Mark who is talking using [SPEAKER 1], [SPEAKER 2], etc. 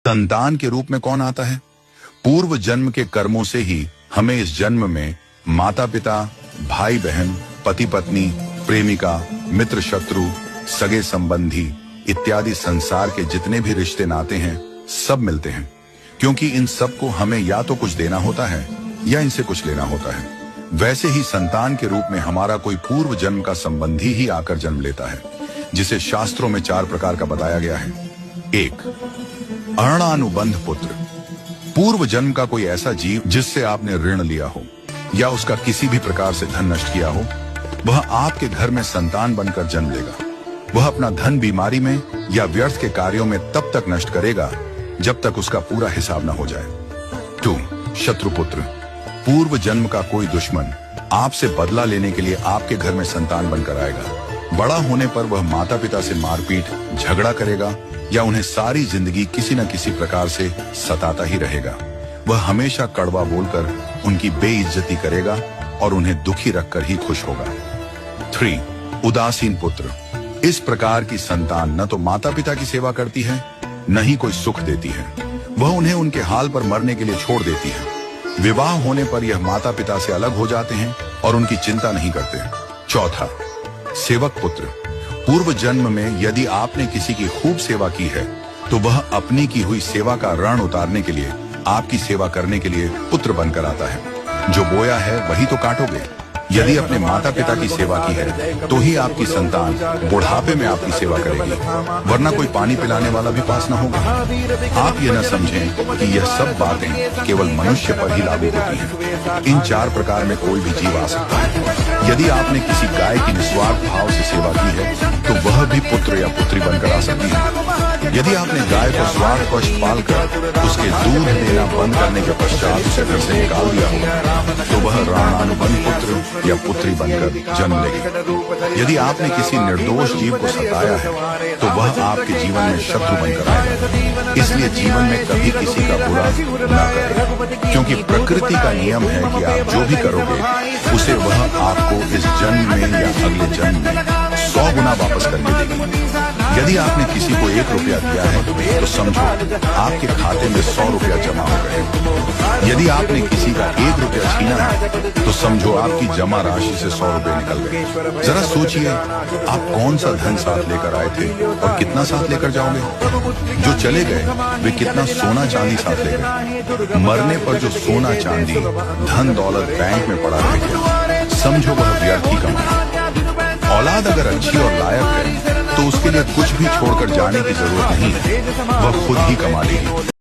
[SPEAKER 1] संतान के रूप में कौन आता है? पूर्व जन्म के कर्मों से ही हमें इस जन्म में माता पिता, भाई बहन, पति पत्नी, प्रेमिका, मित्र शत्रु, सगे संबंधी इत्यादि संसार के जितने भी रिश्ते नाते हैं सब मिलते हैं, क्योंकि इन सबको हमें या तो कुछ देना होता है या इनसे कुछ लेना होता है। वैसे ही संतान के रूप में हमारा कोई पूर्व जन्म का संबंधी ही आकर जन्म लेता है, जिसे शास्त्रों में 4 प्रकार का बताया गया है। 1. अणानुबंध पुत्र। पूर्व जन्म का कोई ऐसा जीव जिससे आपने ऋण लिया हो या उसका किसी भी प्रकार से धन नष्ट किया हो, वह आपके घर में संतान बनकर जन्म लेगा। वह अपना धन बीमारी में या व्यर्थ के कार्यों में तब तक नष्ट करेगा जब तक उसका पूरा हिसाब न हो जाए। 2. शत्रुपुत्र। पूर्व जन्म का कोई दुश्मन आपसे बदला लेने के लिए आपके घर में संतान बनकर आएगा। बड़ा होने पर वह माता पिता से मारपीट, झगड़ा करेगा या उन्हें सारी जिंदगी किसी न किसी प्रकार से सताता ही रहेगा। वह हमेशा कड़वा बोलकर उनकी बेइज्जती करेगा और उन्हें दुखी रखकर ही खुश होगा। 3. उदासीन पुत्र। इस प्रकार की संतान न तो माता पिता की सेवा करती है, न ही कोई सुख देती है। वह उन्हें उनके हाल पर मरने के लिए छोड़ देती है। विवाह होने पर यह माता पिता से अलग हो जाते हैं और उनकी चिंता नहीं करते। 4. सेवक पुत्र। पूर्व जन्म में यदि आपने किसी की खूब सेवा की है तो वह अपनी की हुई सेवा का ऋण उतारने के लिए आपकी सेवा करने के लिए पुत्र बनकर आता है। जो बोया है वही तो काटोगे। यदि अपने माता पिता की सेवा की है तो ही आपकी संतान बुढ़ापे में आपकी सेवा करेगी, वरना कोई पानी पिलाने वाला भी पास न होगा। आप ये न समझें कि यह सब बातें केवल मनुष्य पर ही लागू होती हैं। इन 4 प्रकार में कोई भी जीव आ सकता है। यदि आपने किसी गाय की निस्वार्थ भाव से सेवा की है तो वह भी पुत्र या पुत्री बनकर आ सकती है। यदि आपने गाय को स्वार्थवश पालकर उसके दूध देना बंद करने के पश्चात उसे घर से निकाल दिया होगा तो वह राणानुबंध पुत्र या पुत्री बनकर जन्म लेगी। यदि आपने किसी निर्दोष जीव को सताया है तो वह आपके जीवन में शत्रु बनकर आएगा। इसलिए जीवन में कभी किसी का बुरा न करें, क्योंकि प्रकृति का नियम है कि आप जो भी करोगे उसे वह आपको इस जन्म में या अगले जन्म में 100 गुना वापस करके देगी। यदि आपने किसी को 1 रुपया दिया है तो समझो आपके खाते में 100 रुपया जमा हो गए। यदि आपने किसी का 1 रुपया छीना है तो समझो आपकी जमा राशि से 100 रुपये निकल गए। जरा सोचिए, आप कौन सा धन साथ लेकर आए थे और कितना साथ लेकर जाओगे। जो चले गए वे कितना सोना चांदी साथ ले गए। मरने पर जो सोना चांदी, धन दौलत बैंक में पड़ा रह गया, समझो वह व्यर्थ ही कमाया। औलाद अगर अच्छी और लायक है तो उसके लिए कुछ भी छोड़कर जाने की जरूरत नहीं है, वह खुद ही कमा लेगी।